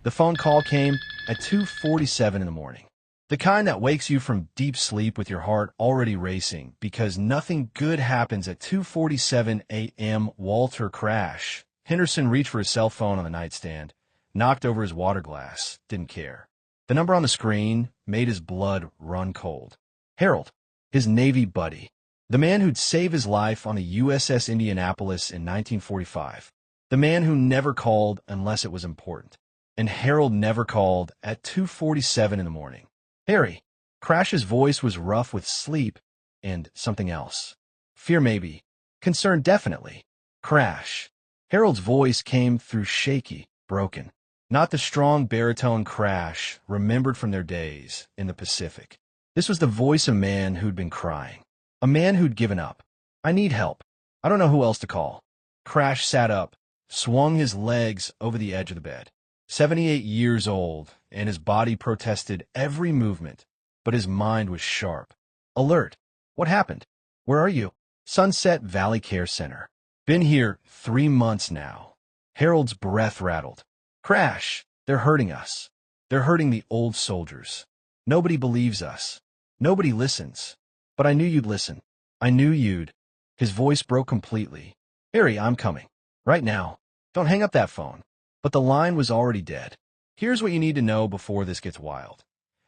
The phone call came at 2:47 in the morning. The kind that wakes you from deep sleep with your heart already racing because nothing good happens at 2:47 a.m. Walter Crash. Henderson reached for his cell phone on the nightstand, knocked over his water glass, didn't care. The number on the screen made his blood run cold. Harold, his Navy buddy. The man who'd save his life on the USS Indianapolis in 1945. The man who never called unless it was important. And Harold never called at 2:47 in the morning. Harry. Crash's voice was rough with sleep and something else. Fear maybe. Concern definitely. Crash. Harold's voice came through shaky, broken. Not the strong baritone Crash remembered from their days in the Pacific. This was the voice of a man who'd been crying. A man who'd given up. I need help. I don't know who else to call. Crash sat up, swung his legs over the edge of the bed. 78 years old, and his body protested every movement, but his mind was sharp. Alert. What happened? Where are you? Sunset Valley Care Center. Been here 3 months now. Harold's breath rattled. Crash, they're hurting us. They're hurting the old soldiers. Nobody believes us. Nobody listens. But I knew you'd listen. I knew you'd. His voice broke completely. Harry, I'm coming. Right now. Don't hang up that phone. But the line was already dead. Here's what you need to know before this gets wild.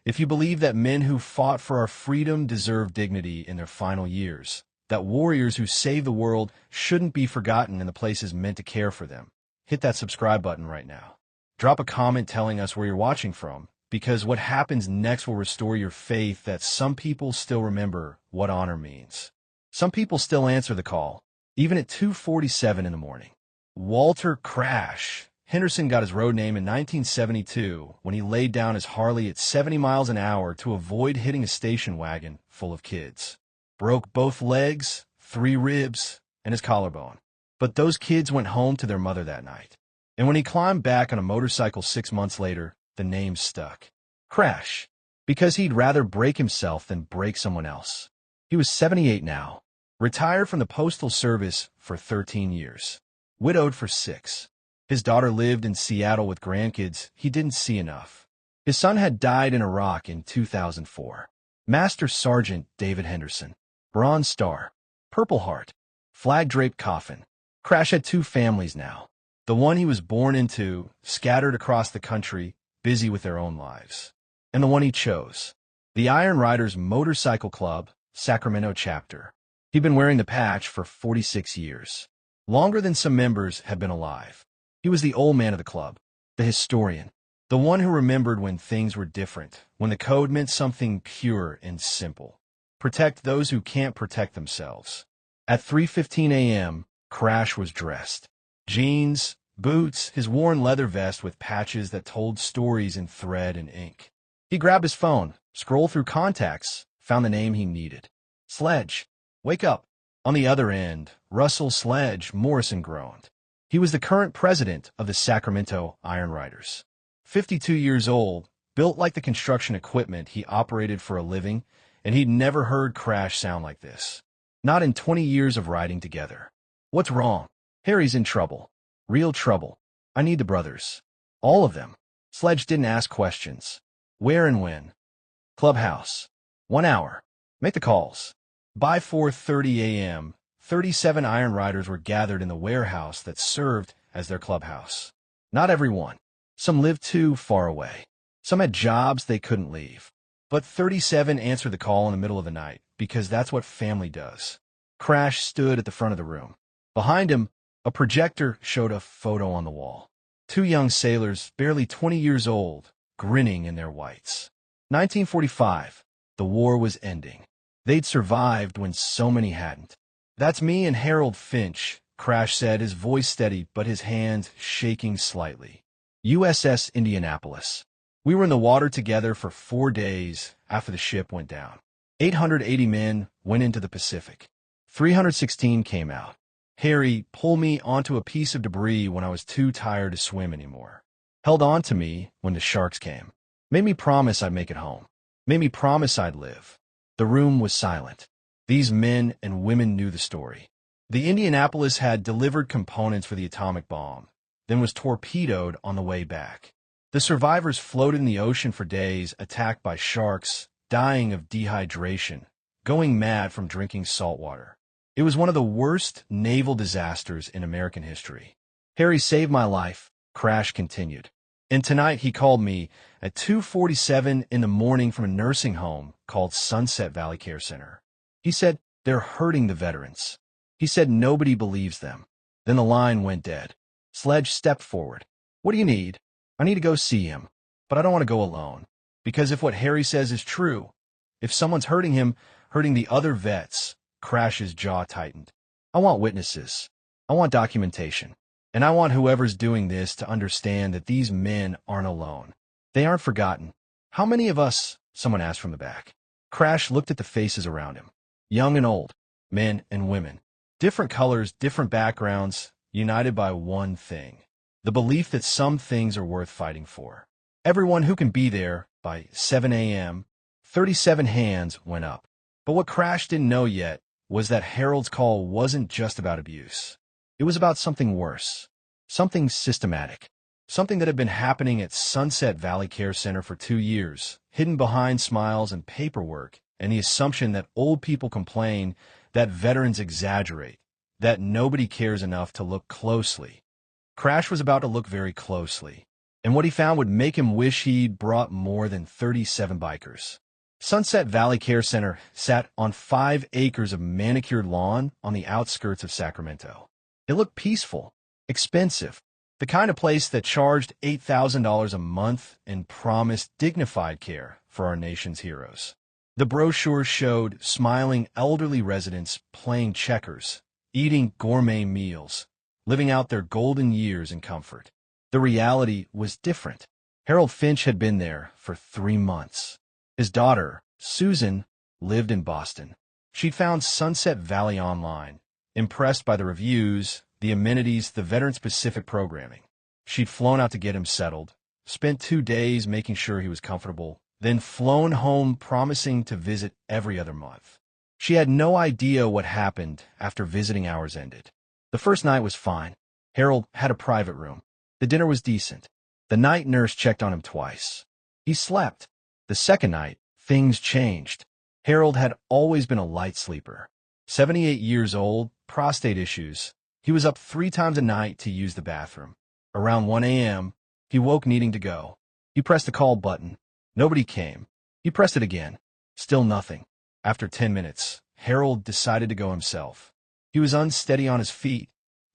If you believe that men who fought for our freedom deserve dignity in their final years, that warriors who save the world shouldn't be forgotten in the places meant to care for them, hit that subscribe button right now. Drop a comment telling us where you're watching from, because what happens next will restore your faith that some people still remember what honor means. Some people still answer the call, even at 2:47 in the morning. Walter Crash. Henderson got his road name in 1972 when he laid down his Harley at 70 miles an hour to avoid hitting a station wagon full of kids. Broke both legs, 3 ribs, and his collarbone. But those kids went home to their mother that night. And when he climbed back on a motorcycle 6 months later, the name stuck. Crash. Because he'd rather break himself than break someone else. He was 78 now. Retired from the Postal Service for 13 years. Widowed for 6. His daughter lived in Seattle with grandkids he didn't see enough. His son had died in Iraq in 2004. Master Sergeant David Henderson. Bronze Star. Purple Heart. Flag-draped coffin. Crash had 2 families now. The one he was born into, scattered across the country, busy with their own lives. And the one he chose. The Iron Riders Motorcycle Club, Sacramento chapter. He'd been wearing the patch for 46 years. Longer than some members had been alive. He was the old man of the club, the historian, the one who remembered when things were different, when the code meant something pure and simple. Protect those who can't protect themselves. At 3:15 a.m., Crash was dressed. Jeans, boots, his worn leather vest with patches that told stories in thread and ink. He grabbed his phone, scrolled through contacts, found the name he needed. Sledge. Wake up. On the other end, Russell Sledge Morrison groaned. He was the current president of the Sacramento Iron Riders. 52 years old, built like the construction equipment he operated for a living, and he'd never heard Crash sound like this. Not in 20 years of riding together. What's wrong? Harry's in trouble. Real trouble. I need the brothers. All of them. Sledge didn't ask questions. Where and when? Clubhouse. 1 hour. Make the calls. By 4:30 a.m., 37 Iron Riders were gathered in the warehouse that served as their clubhouse. Not everyone. Some lived too far away. Some had jobs they couldn't leave. But 37 answered the call in the middle of the night, because that's what family does. Crash stood at the front of the room. Behind him, a projector showed a photo on the wall. 2 young sailors, barely 20 years old, grinning in their whites. 1945. The war was ending. They'd survived when so many hadn't. That's me and Harold Finch, Crash said, his voice steady but his hands shaking slightly. USS Indianapolis. We were in the water together for 4 days after the ship went down. 880 men went into the Pacific. 316 came out. Harry pulled me onto a piece of debris when I was too tired to swim anymore. Held on to me when the sharks came. Made me promise I'd make it home. Made me promise I'd live. The room was silent. These men and women knew the story. The Indianapolis had delivered components for the atomic bomb, then was torpedoed on the way back. The survivors floated in the ocean for days, attacked by sharks, dying of dehydration, going mad from drinking salt water. It was one of the worst naval disasters in American history. Harry saved my life, Crash continued. And tonight he called me at 2:47 in the morning from a nursing home called Sunset Valley Care Center. He said, "They're hurting the veterans." He said nobody believes them. Then the line went dead. Sledge stepped forward. "What do you need?" "I need to go see him, but I don't want to go alone. Because if what Harry says is true, if someone's hurting him, hurting the other vets," Crash's jaw tightened. "I want witnesses. I want documentation. And I want whoever's doing this to understand that these men aren't alone. They aren't forgotten." "How many of us?" someone asked from the back. Crash looked at the faces around him. Young and old, men and women. Different colors, different backgrounds, united by one thing. The belief that some things are worth fighting for. Everyone who can be there by 7 a.m., 37 hands went up. But what Crash didn't know yet was that Harold's call wasn't just about abuse. It was about something worse, something systematic, something that had been happening at Sunset Valley Care Center for 2 years, hidden behind smiles and paperwork, and the assumption that old people complain, that veterans exaggerate, that nobody cares enough to look closely. Crash was about to look very closely, and what he found would make him wish he'd brought more than 37 bikers. Sunset Valley Care Center sat on 5 acres of manicured lawn on the outskirts of Sacramento. It looked peaceful, expensive, the kind of place that charged $8,000 a month and promised dignified care for our nation's heroes. The brochure showed smiling elderly residents playing checkers, eating gourmet meals, living out their golden years in comfort. The reality was different. Harold Finch had been there for 3 months. His daughter, Susan, lived in Boston. She'd found Sunset Valley online, impressed by the reviews, the amenities, the veteran-specific programming. She'd flown out to get him settled, spent 2 days making sure he was comfortable, then flown home promising to visit every other month. She had no idea what happened after visiting hours ended. The first night was fine. Harold had a private room. The dinner was decent. The night nurse checked on him twice. He slept. The second night, things changed. Harold had always been a light sleeper. 78 years old, prostate issues. He was up 3 times a night to use the bathroom. Around 1 a.m., he woke needing to go. He pressed the call button. Nobody came. He pressed it again. Still nothing. After 10 minutes, Harold decided to go himself. He was unsteady on his feet,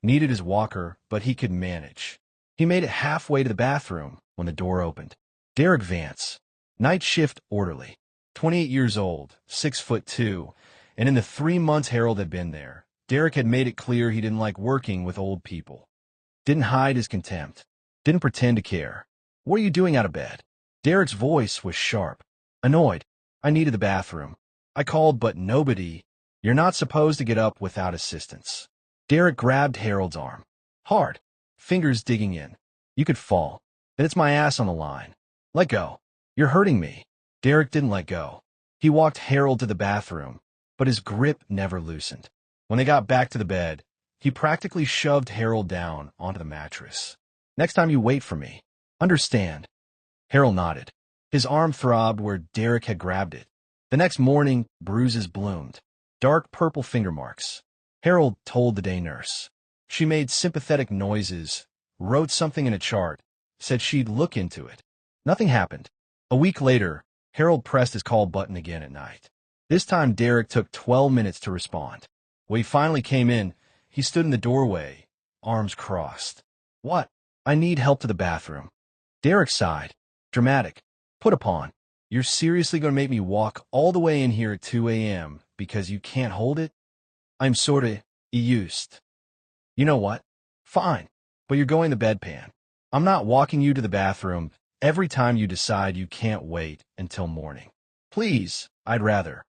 needed his walker, but he could manage. He made it halfway to the bathroom when the door opened. Derek Vance, night shift orderly, 28 years old, 6'2", and in the 3 months Harold had been there, Derek had made it clear he didn't like working with old people. Didn't hide his contempt. Didn't pretend to care. "What are you doing out of bed?" Derek's voice was sharp, annoyed. "I needed the bathroom. I called, but nobody." "You're not supposed to get up without assistance." Derek grabbed Harold's arm. Hard. Fingers digging in. "You could fall. And it's my ass on the line. Let go. You're hurting me." Derek didn't let go. He walked Harold to the bathroom, but his grip never loosened. When they got back to the bed, he practically shoved Harold down onto the mattress. "Next time you wait for me. Understand?" Harold nodded. His arm throbbed where Derek had grabbed it. The next morning, bruises bloomed. Dark purple finger marks. Harold told the day nurse. She made sympathetic noises, wrote something in a chart, said she'd look into it. Nothing happened. A week later, Harold pressed his call button again at night. This time Derek took 12 minutes to respond. When he finally came in, he stood in the doorway, arms crossed. "What?" "I need help to the bathroom." Derek sighed. Dramatic. "Put upon. You're seriously going to make me walk all the way in here at 2 a.m. because you can't hold it? I'm sorta used." "You know what? Fine. But you're going to bedpan. I'm not walking you to the bathroom every time you decide you can't wait until morning. Please, I'd rather."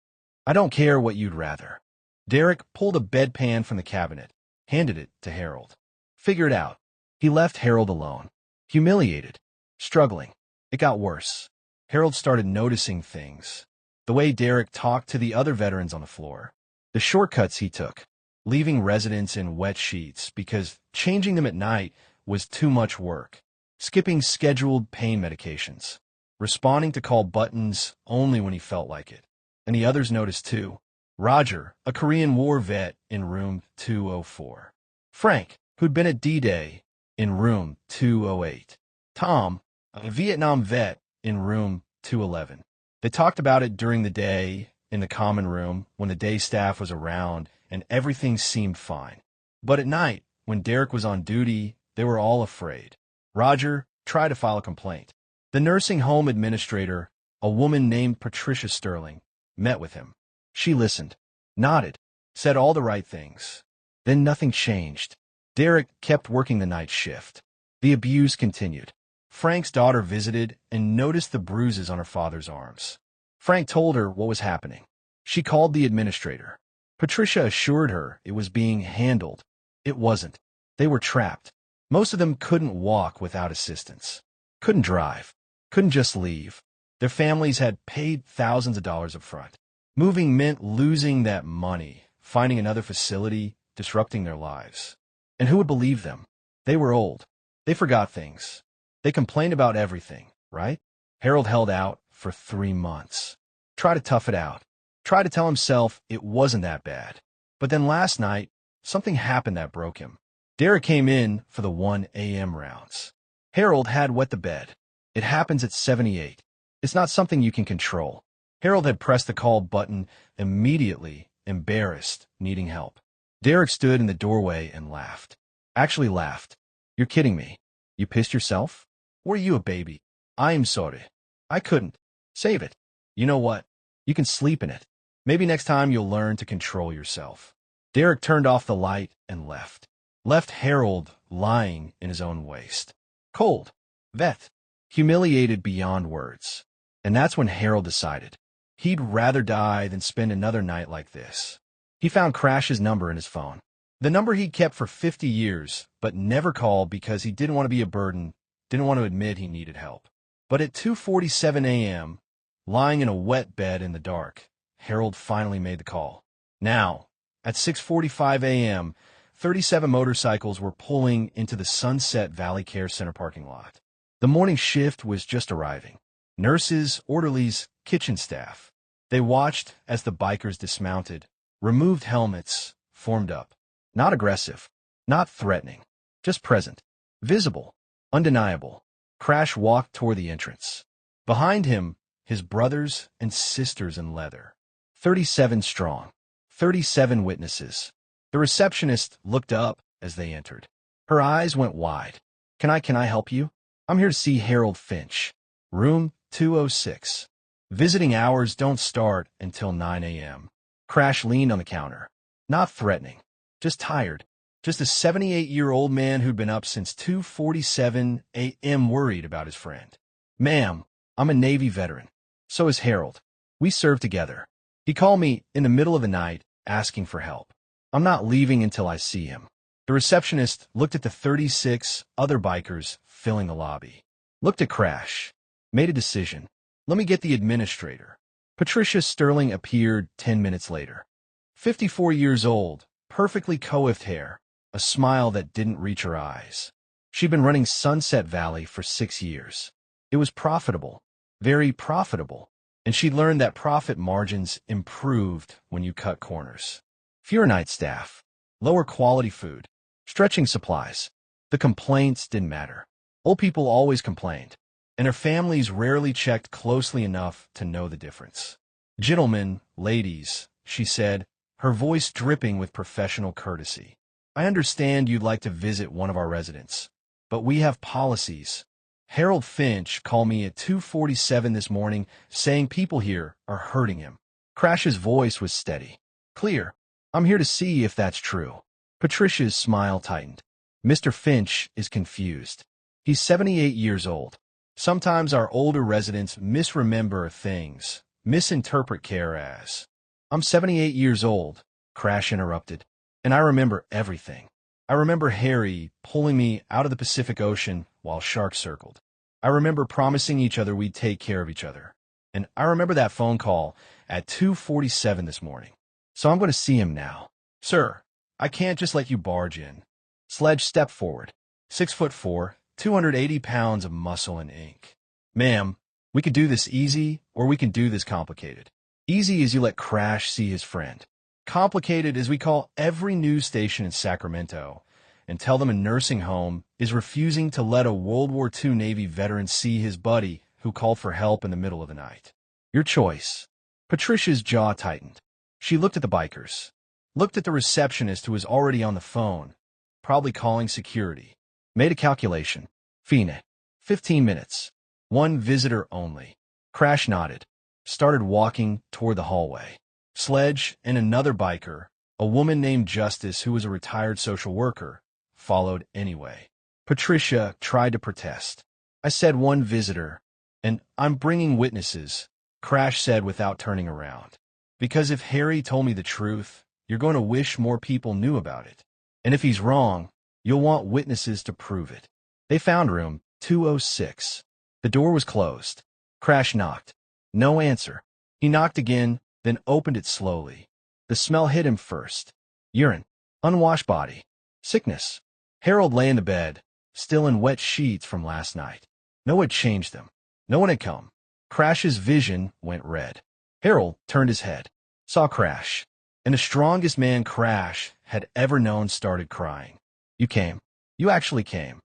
"I don't care what you'd rather." Derek pulled a bedpan from the cabinet, handed it to Harold. "Figure it out." He left Harold alone, humiliated, struggling. It got worse. Harold started noticing things. The way Derek talked to the other veterans on the floor. The shortcuts he took, leaving residents in wet sheets because changing them at night was too much work. skipping scheduled pain medications, responding to call buttons only when he felt like it. And the others noticed too. Roger, a Korean War vet, in room 204. Frank, who'd been at D-Day, in room 208. Tom, a Vietnam vet, in room 211. They talked about it during the day in the common room when the day staff was around and everything seemed fine. But at night, when Derek was on duty, they were all afraid. Roger tried to file a complaint. The nursing home administrator, a woman named Patricia Sterling, met with him. She listened, nodded, said all the right things. Then nothing changed. Derek kept working the night shift. The abuse continued. Frank's daughter visited and noticed the bruises on her father's arms. Frank told her what was happening. She called the administrator. Patricia assured her it was being handled. It wasn't. They were trapped. Most of them couldn't walk without assistance. Couldn't drive. Couldn't just leave. Their families had paid thousands of dollars up front. Moving meant losing that money, finding another facility, disrupting their lives. And who would believe them? They were old. They forgot things. They complained about everything, right? Harold held out for 3 months. Tried to tough it out. Tried to tell himself it wasn't that bad. But then last night, something happened that broke him. Derek came in for the 1 a.m. rounds. Harold had wet the bed. It happens at 78. It's not something you can control. Harold had pressed the call button immediately, embarrassed, needing help. Derek stood in the doorway and laughed. Actually laughed. You're kidding me. You pissed yourself? Or are you a baby? I am sorry. I couldn't. Save it. You know what? You can sleep in it. Maybe next time you'll learn to control yourself. Derek turned off the light and left. Left Harold lying in his own waste. Cold. Vet. Humiliated beyond words. And that's when Harold decided. He'd rather die than spend another night like this. He found Crash's number in his phone. The number he'd kept for 50 years, but never called because he didn't want to be a burden, didn't want to admit he needed help. But at 2:47 a.m., lying in a wet bed in the dark, Harold finally made the call. Now, at 6:45 a.m., 37 motorcycles were pulling into the Sunset Valley Care Center parking lot. The morning shift was just arriving. Nurses, orderlies, kitchen staff. They watched as the bikers dismounted, removed helmets, formed up. Not aggressive, not threatening, just present, visible, undeniable. Crash walked toward the entrance. Behind him, his brothers and sisters in leather. 37 strong, 37 witnesses. The receptionist looked up as they entered. Her eyes went wide. Can I help you? I'm here to see Harold Finch. Room 206. Visiting hours don't start until 9 a.m. Crash leaned on the counter. Not threatening. Just tired. Just a 78-year-old man who'd been up since 2:47 a.m. worried about his friend. Ma'am, I'm a Navy veteran. So is Harold. We served together. He called me in the middle of the night asking for help. I'm not leaving until I see him. The receptionist looked at the 36 other bikers filling the lobby. Looked at Crash. Made a decision. Let me get the administrator. Patricia Sterling appeared 10 minutes later. 54 years old, perfectly coiffed hair, a smile that didn't reach her eyes. She'd been running Sunset Valley for 6 years. It was profitable, very profitable, and she'd learned that profit margins improved when you cut corners. Fewer night staff, lower quality food, stretching supplies. The complaints didn't matter. Old people always complained, and their families rarely checked closely enough to know the difference. Gentlemen, ladies, she said, her voice dripping with professional courtesy. I understand you'd like to visit one of our residents, but we have policies. Harold Finch called me at 2:47 this morning saying people here are hurting him. Crash's voice was steady. Clear. I'm here to see if that's true. Patricia's smile tightened. Mr. Finch is confused. He's 78 years old. Sometimes our older residents misremember things, misinterpret care as. I'm 78 years old, Crash interrupted, and I remember everything. I remember Harry pulling me out of the Pacific Ocean while sharks circled. I remember promising each other we'd take care of each other. And I remember that phone call at 2:47 this morning. So I'm going to see him now. Sir, I can't just let you barge in. Sledge stepped forward. 6'4", 280 pounds of muscle and ink. Ma'am, we could do this easy, or we can do this complicated. Easy is you let Crash see his friend. Complicated is we call every news station in Sacramento and tell them a nursing home is refusing to let a World War II Navy veteran see his buddy who called for help in the middle of the night. Your choice. Patricia's jaw tightened. She looked at the bikers, looked at the receptionist who was already on the phone, probably calling security. Made a calculation. Phoenix. 15 minutes. One visitor only. Crash nodded. Started walking toward the hallway. Sledge and another biker, a woman named Justice who was a retired social worker, followed anyway. Patricia tried to protest. I said one visitor, and I'm bringing witnesses, Crash said without turning around. Because if Harry told me the truth, you're going to wish more people knew about it. And if he's wrong, you'll want witnesses to prove it. They found room 206. The door was closed. Crash knocked. No answer. He knocked again, then opened it slowly. The smell hit him first. Urine. Unwashed body. Sickness. Harold lay in the bed, still in wet sheets from last night. No one had changed them. No one had come. Crash's vision went red. Harold turned his head, saw Crash, and the strongest man Crash had ever known started crying. You came. You actually came.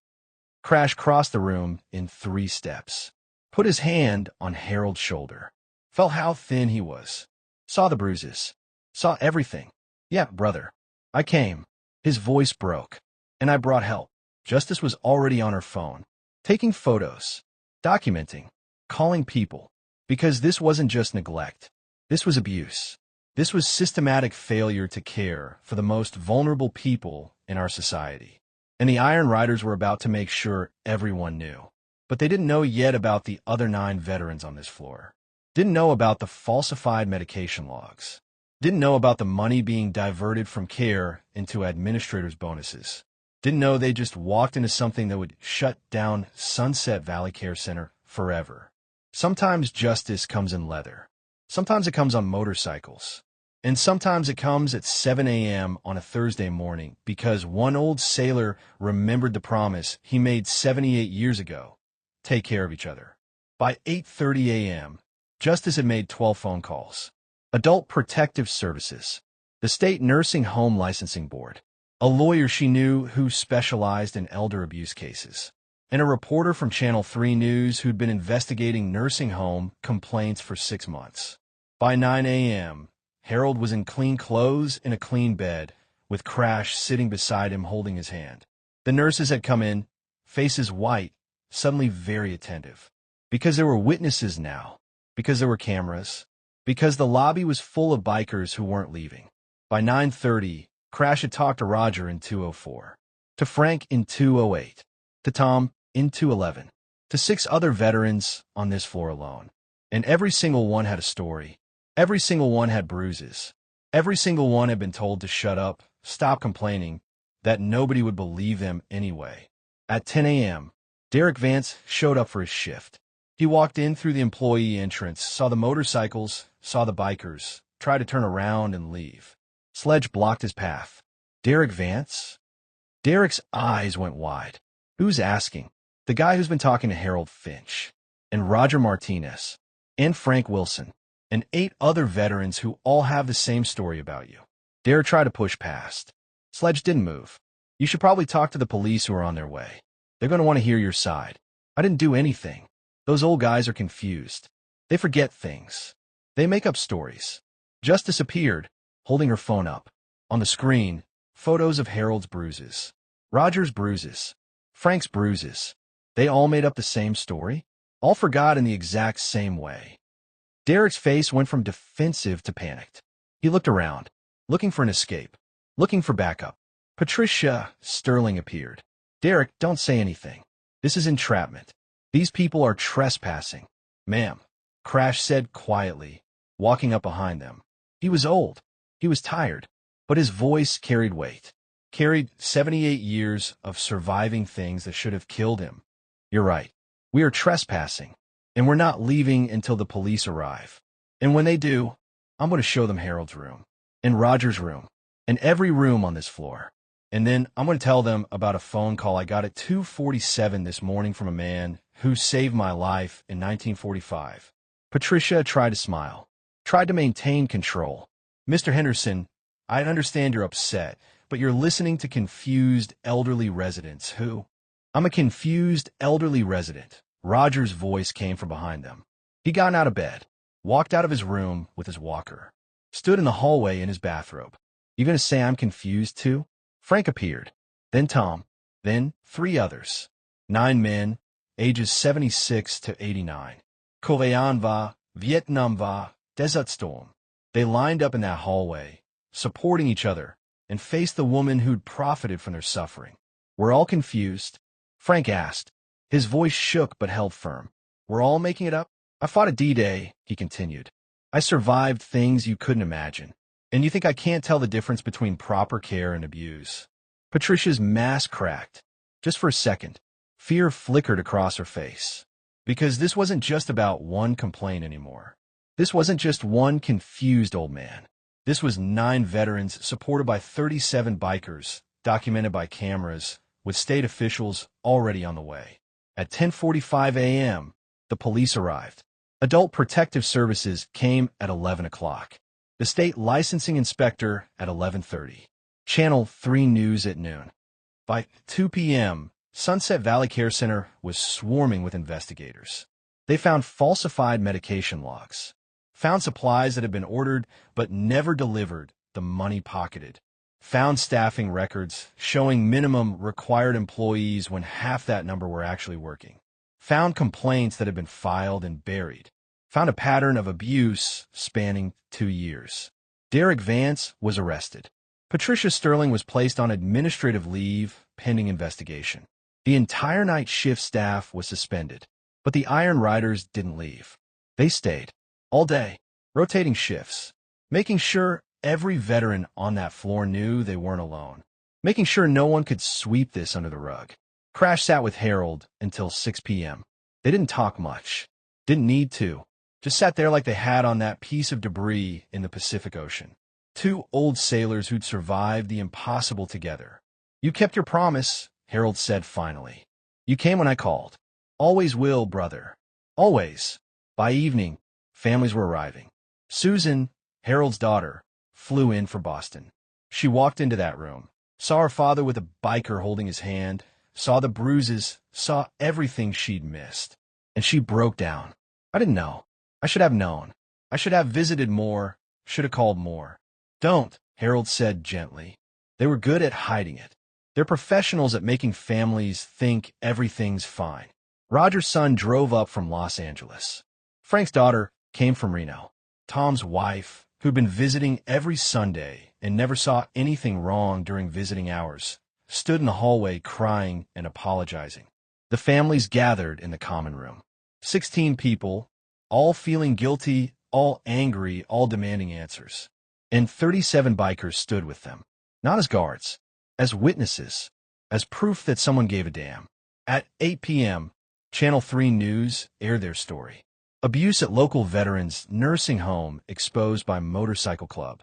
Crash crossed the room in 3 steps, put his hand on Harold's shoulder, felt how thin he was, saw the bruises, saw everything. Yeah, brother. I came. His voice broke, and I brought help. Justice was already on her phone, taking photos, documenting, calling people, because this wasn't just neglect. This was abuse. This was systematic failure to care for the most vulnerable people in our society. And the Iron Riders were about to make sure everyone knew. But they didn't know yet about the other 9 veterans on this floor. Didn't know about the falsified medication logs. Didn't know about the money being diverted from care into administrators' bonuses. Didn't know they just walked into something that would shut down Sunset Valley Care Center forever. Sometimes justice comes in leather. Sometimes it comes on motorcycles. And sometimes it comes at 7 a.m. on a Thursday morning because one old sailor remembered the promise he made 78 years ago. Take care of each other. By 8:30 a.m., Justice had made 12 phone calls. Adult Protective Services, the State Nursing Home Licensing Board, a lawyer she knew who specialized in elder abuse cases, and a reporter from Channel 3 News who'd been investigating nursing home complaints for 6 months. By 9 a.m., Harold was in clean clothes in a clean bed, with Crash sitting beside him holding his hand. The nurses had come in, faces white, suddenly very attentive. Because there were witnesses now, because there were cameras, because the lobby was full of bikers who weren't leaving. By 9:30, Crash had talked to Roger in 204, to Frank in 208, to Tom in 211, to 6 other veterans on this floor alone. And every single one had a story. Every single one had bruises. Every single one had been told to shut up, stop complaining, that nobody would believe them anyway. At 10 a.m., Derek Vance showed up for his shift. He walked in through the employee entrance, saw the motorcycles, saw the bikers, tried to turn around and leave. Sledge blocked his path. Derek Vance? Derek's eyes went wide. Who's asking? The guy who's been talking to Harold Finch, and Roger Martinez, and Frank Wilson, and 8 other veterans who all have the same story about you. Derek tried to push past. Sledge didn't move. You should probably talk to the police who are on their way. They're going to want to hear your side. I didn't do anything. Those old guys are confused. They forget things. They make up stories. Justice appeared, holding her phone up. On the screen, photos of Harold's bruises, Roger's bruises, Frank's bruises. They all made up the same story? All forgot in the exact same way. Derek's face went from defensive to panicked. He looked around, looking for an escape, looking for backup. Patricia Sterling appeared. Derek, don't say anything. This is entrapment. These people are trespassing. Ma'am, Crash said quietly, walking up behind them. He was old. He was tired, but his voice carried weight. Carried 78 years of surviving things that should have killed him. You're right. We are trespassing, and we're not leaving until the police arrive. And when they do, I'm going to show them Harold's room, and Roger's room, and every room on this floor. And then I'm going to tell them about a phone call I got at 2:47 this morning from a man who saved my life in 1945. Patricia tried to smile, tried to maintain control. Mr. Henderson, I understand you're upset, but you're listening to confused elderly residents who... I'm a confused elderly resident. Roger's voice came from behind them. He got out of bed, walked out of his room with his walker, stood in the hallway in his bathrobe. You gonna say I'm confused too? Frank appeared, then Tom, then 3 others. 9 men, ages 76 to 89. Korean va, Vietnam va, Desert Storm. They lined up in that hallway, supporting each other, and faced the woman who'd profited from their suffering. We're all confused, Frank asked. His voice shook but held firm. We're all making it up? I fought at D-Day, he continued. I survived things you couldn't imagine. And you think I can't tell the difference between proper care and abuse? Patricia's mask cracked. Just for a second, fear flickered across her face. Because this wasn't just about one complaint anymore. This wasn't just one confused old man. This was 9 veterans supported by 37 bikers, documented by cameras, with state officials already on the way. At 10:45 a.m., the police arrived. Adult Protective Services came at 11 o'clock. The state licensing inspector at 11:30. Channel 3 News at noon. By 2 p.m., Sunset Valley Care Center was swarming with investigators. They found falsified medication logs, found supplies that had been ordered but never delivered, the money pocketed, found staffing records showing minimum required employees when half that number were actually working, found complaints that had been filed and buried, found a pattern of abuse spanning 2 years. Derek Vance was arrested. Patricia Sterling was placed on administrative leave pending investigation. The entire night shift staff was suspended, but the Iron Riders didn't leave. They stayed all day, rotating shifts, making sure every veteran on that floor knew they weren't alone, making sure no one could sweep this under the rug. Crash sat with Harold until 6 p.m. They didn't talk much, didn't need to, just sat there like they had on that piece of debris in the Pacific Ocean. 2 old sailors who'd survived the impossible together. You kept your promise, Harold said finally. You came when I called. Always will, brother. Always. By evening, families were arriving. Susan, Harold's daughter, flew in for Boston. She walked into that room, saw her father with a biker holding his hand, saw the bruises, saw everything she'd missed. And she broke down. I didn't know. I should have known. I should have visited more, should have called more. Don't, Harold said gently. They were good at hiding it. They're professionals at making families think everything's fine. Roger's son drove up from Los Angeles. Frank's daughter came from Reno. Tom's wife, who'd been visiting every Sunday and never saw anything wrong during visiting hours, stood in the hallway crying and apologizing. The families gathered in the common room. 16 people, all feeling guilty, all angry, all demanding answers. And 37 bikers stood with them, not as guards, as witnesses, as proof that someone gave a damn. At 8 p.m., Channel 3 News aired their story. Abuse at local veterans' nursing home exposed by motorcycle club.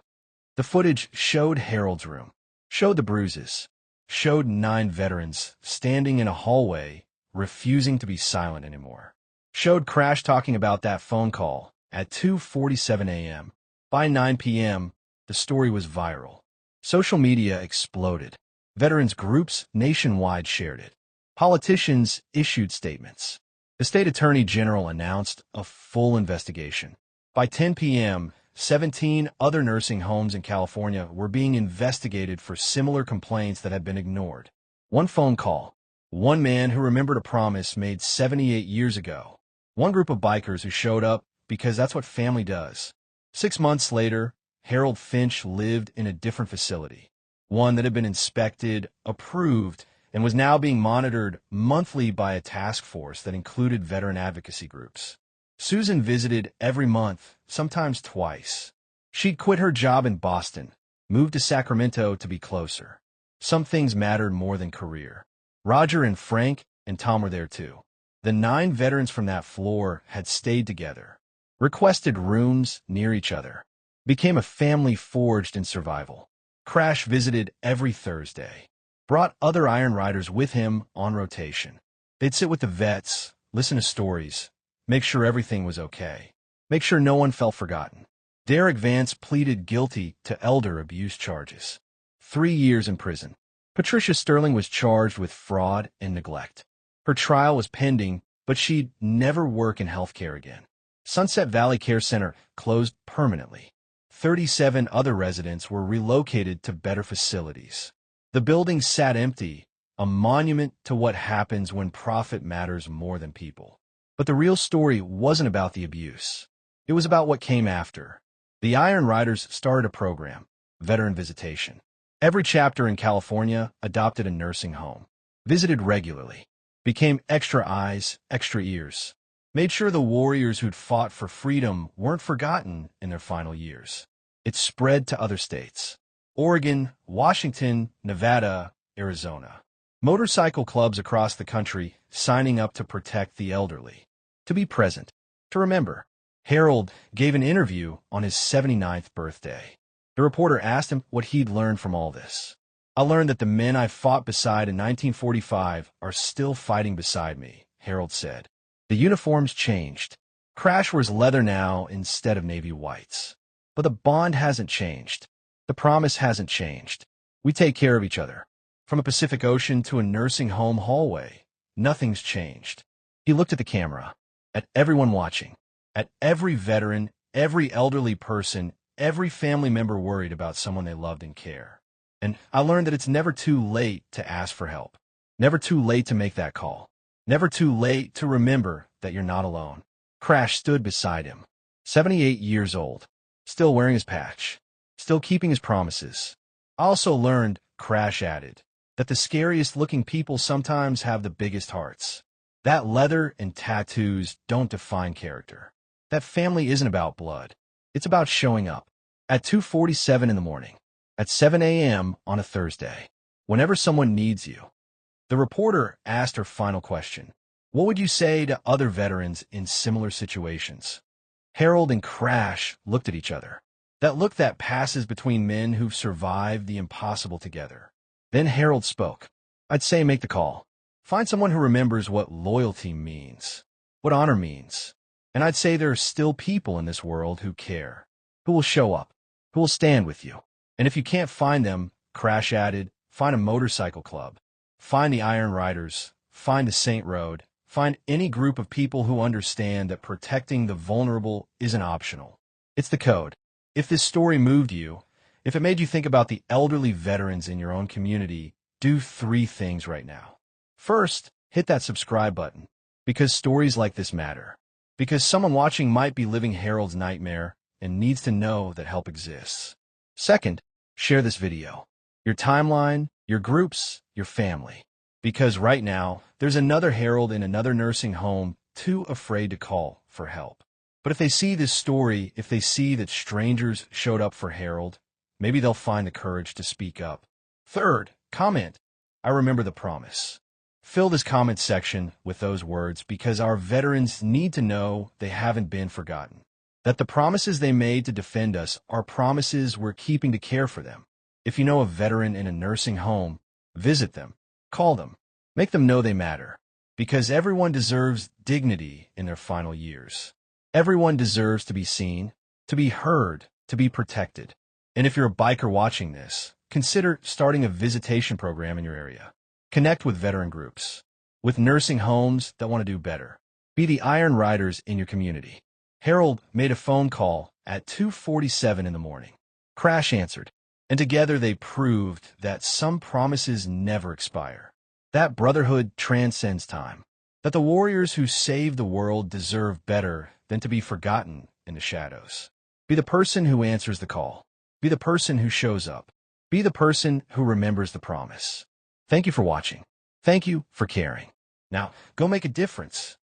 The footage showed Harold's room, showed the bruises, showed 9 veterans standing in a hallway, refusing to be silent anymore. Showed Crash talking about that phone call at 2:47 a.m. By 9 p.m., the story was viral. Social media exploded. Veterans groups nationwide shared it. Politicians issued statements. The state attorney general announced a full investigation. By 10 p.m., 17 other nursing homes in California were being investigated for similar complaints that had been ignored. One phone call. One man who remembered a promise made 78 years ago. One group of bikers who showed up because that's what family does. 6 months later, Harold Finch lived in a different facility, one that had been inspected, approved, and was now being monitored monthly by a task force that included veteran advocacy groups. Susan visited every month, sometimes twice. She'd quit her job in Boston, moved to Sacramento to be closer. Some things mattered more than career. Roger and Frank and Tom were there too. The 9 veterans from that floor had stayed together, requested rooms near each other, became a family forged in survival. Crash visited every Thursday. brought other Iron Riders with him on rotation. They'd sit with the vets, listen to stories, make sure everything was okay, make sure no one felt forgotten. Derek Vance pleaded guilty to elder abuse charges. 3 years in prison. Patricia Sterling was charged with fraud and neglect. Her trial was pending, but she'd never work in healthcare again. Sunset Valley Care Center closed permanently. 37 other residents were relocated to better facilities. The building sat empty, a monument to what happens when profit matters more than people. But the real story wasn't about the abuse. It was about what came after. The Iron Riders started a program, Veteran Visitation. Every chapter in California adopted a nursing home, visited regularly, became extra eyes, extra ears, made sure the warriors who'd fought for freedom weren't forgotten in their final years. It spread to other states: Oregon, Washington, Nevada, Arizona. Motorcycle clubs across the country signing up to protect the elderly, to be present, to remember. Harold gave an interview on his 79th birthday. The reporter asked him what he'd learned from all this. "I learned that the men I fought beside in 1945 are still fighting beside me," Harold said. The uniforms changed. Crash wears leather now instead of navy whites. But the bond hasn't changed. The promise hasn't changed. We take care of each other. From a Pacific Ocean to a nursing home hallway, nothing's changed. He looked at the camera, at everyone watching, at every veteran, every elderly person, every family member worried about someone they loved and care. And I learned that it's never too late to ask for help. Never too late to make that call. Never too late to remember that you're not alone. Crash stood beside him, 78 years old, still wearing his patch, still keeping his promises. I also learned, Crash added, that the scariest-looking people sometimes have the biggest hearts. That leather and tattoos don't define character. That family isn't about blood. It's about showing up. At 2:47 in the morning, at 7 a.m. on a Thursday, whenever someone needs you. The reporter asked her final question. What would you say to other veterans in similar situations? Harold and Crash looked at each other. That look that passes between men who've survived the impossible together. Then Harold spoke. I'd say make the call. Find someone who remembers what loyalty means, what honor means. And I'd say there are still people in this world who care, who will show up, who will stand with you. And if you can't find them, Crash added, find a motorcycle club. Find the Iron Riders. Find the Saint Road. Find any group of people who understand that protecting the vulnerable isn't optional. It's the code. If this story moved you, if it made you think about the elderly veterans in your own community, do 3 things right now. First, hit that subscribe button, because stories like this matter. Because someone watching might be living Harold's nightmare and needs to know that help exists. Second, share this video. Your timeline, your groups, your family. Because right now, there's another Harold in another nursing home too afraid to call for help. But if they see this story, if they see that strangers showed up for Harold, maybe they'll find the courage to speak up. Third, comment. I remember the promise. Fill this comment section with those words because our veterans need to know they haven't been forgotten. That the promises they made to defend us are promises we're keeping to care for them. If you know a veteran in a nursing home, visit them, call them, make them know they matter. Because everyone deserves dignity in their final years. Everyone deserves to be seen, to be heard, to be protected. And if you're a biker watching this, consider starting a visitation program in your area. Connect with veteran groups, with nursing homes that want to do better. Be the Iron Riders in your community. Harold made a phone call at 2:47 in the morning. Crash answered, and together they proved that some promises never expire. That brotherhood transcends time. That the warriors who saved the world deserve better than to be forgotten in the shadows. Be the person who answers the call. Be the person who shows up. Be the person who remembers the promise. Thank you for watching. Thank you for caring. Now, go make a difference.